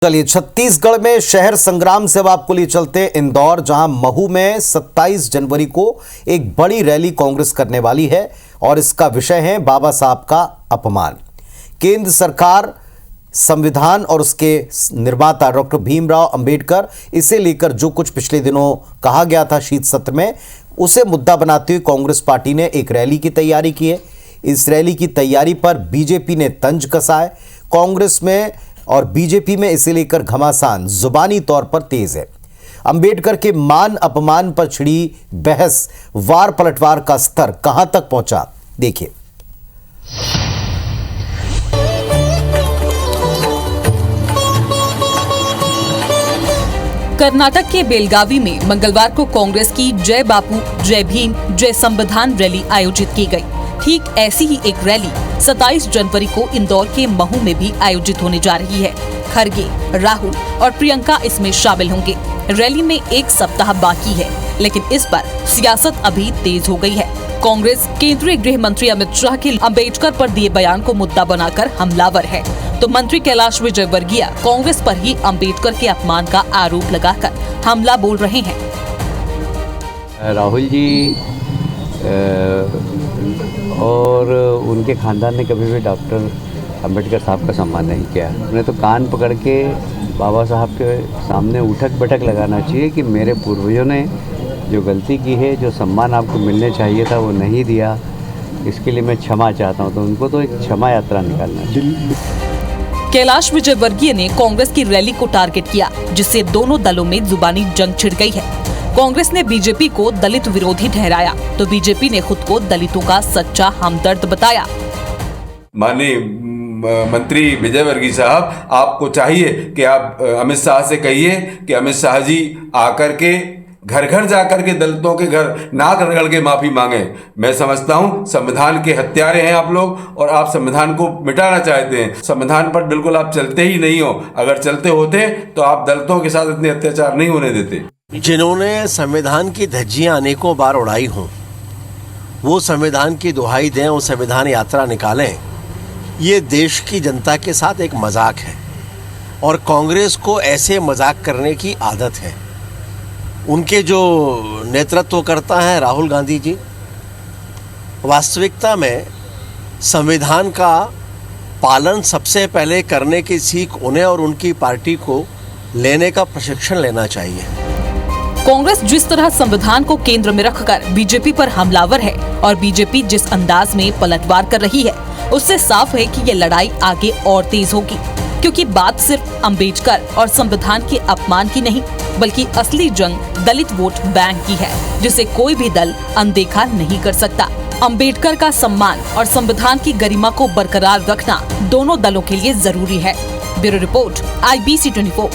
चलिए, छत्तीसगढ़ में शहर संग्राम से अब आपको लिए चलते इंदौर, जहां महू में 27 जनवरी को एक बड़ी रैली कांग्रेस करने वाली है और इसका विषय है बाबा साहब का अपमान। केंद्र सरकार, संविधान और उसके निर्माता डॉक्टर भीमराव अंबेडकर, इसे लेकर जो कुछ पिछले दिनों कहा गया था शीत सत्र में, उसे मुद्दा बनाते हुए कांग्रेस पार्टी ने एक रैली की तैयारी की है। इस रैली की तैयारी पर बीजेपी ने तंज कसा है। कांग्रेस में और बीजेपी में इसे लेकर घमासान जुबानी तौर पर तेज है। अंबेडकर के मान अपमान पर छिड़ी बहस, वार पलटवार का स्तर कहां तक पहुंचा, देखिए। कर्नाटक के बेलगावी में मंगलवार को कांग्रेस की जय बापू, जय भीम, जय संविधान रैली आयोजित की गई। ठीक ऐसी ही एक रैली 27 जनवरी को इंदौर के महू में भी आयोजित होने जा रही है। खरगे, राहुल और प्रियंका इसमें शामिल होंगे। रैली में एक सप्ताह बाकी है, लेकिन इस पर सियासत अभी तेज हो गई है। कांग्रेस केंद्रीय गृह मंत्री अमित शाह के अंबेडकर पर दिए बयान को मुद्दा बनाकर हमलावर है, तो मंत्री कैलाश विजयवर्गीय कांग्रेस पर ही अंबेडकर के अपमान का आरोप लगाकर हमला बोल रहे हैं। राहुल जी और उनके खानदान ने कभी भी डॉक्टर अंबेडकर साहब का सम्मान नहीं किया। उन्हें तो कान पकड़ के बाबा साहब के सामने उठक बैठक लगाना चाहिए कि मेरे पूर्वजों ने जो गलती की है, जो सम्मान आपको मिलने चाहिए था वो नहीं दिया, इसके लिए मैं क्षमा चाहता हूँ। तो उनको तो एक क्षमा यात्रा निकालना चाहिए। कैलाश विजयवर्गीय ने कांग्रेस की रैली को टारगेट किया, जिससे दोनों दलों में जुबानी जंग छिड़ गई है। कांग्रेस ने बीजेपी को दलित विरोधी ठहराया, तो बीजेपी ने खुद को दलितों का सच्चा हमदर्द बताया। माननीय मंत्री विजयवर्गीय साहब, आपको चाहिए कि आप अमित शाह से कहिए कि अमित शाह जी आकर के घर घर जाकर के दलितों के घर नाक रगड़ के माफी मांगे। मैं समझता हूं संविधान के हत्यारे हैं आप लोग और आप संविधान को मिटाना चाहते हैं। संविधान पर बिल्कुल आप चलते ही नहीं हो। अगर चलते होते तो आप दलितों के साथ इतने अत्याचार नहीं होने देते। जिन्होंने संविधान की धज्जियां अनेकों बार उड़ाई हों, वो संविधान की दुहाई दें और संविधान यात्रा निकालें। ये देश की जनता के साथ एक मजाक है और कांग्रेस को ऐसे मजाक करने की आदत है। उनके जो नेतृत्व करता है राहुल गांधी जी, वास्तविकता में संविधान का पालन सबसे पहले करने की सीख उन्हें और उनकी पार्टी को लेने का प्रशिक्षण लेना चाहिए। कांग्रेस जिस तरह संविधान को केंद्र में रखकर बीजेपी पर हमलावर है और बीजेपी जिस अंदाज में पलटवार कर रही है, उससे साफ है कि ये लड़ाई आगे और तेज होगी, क्योंकि बात सिर्फ अंबेडकर और संविधान के अपमान की नहीं, बल्कि असली जंग दलित वोट बैंक की है, जिसे कोई भी दल अनदेखा नहीं कर सकता। अंबेडकर का सम्मान और संविधान की गरिमा को बरकरार रखना दोनों दलों के लिए जरूरी है। Bureau report, IBC 24।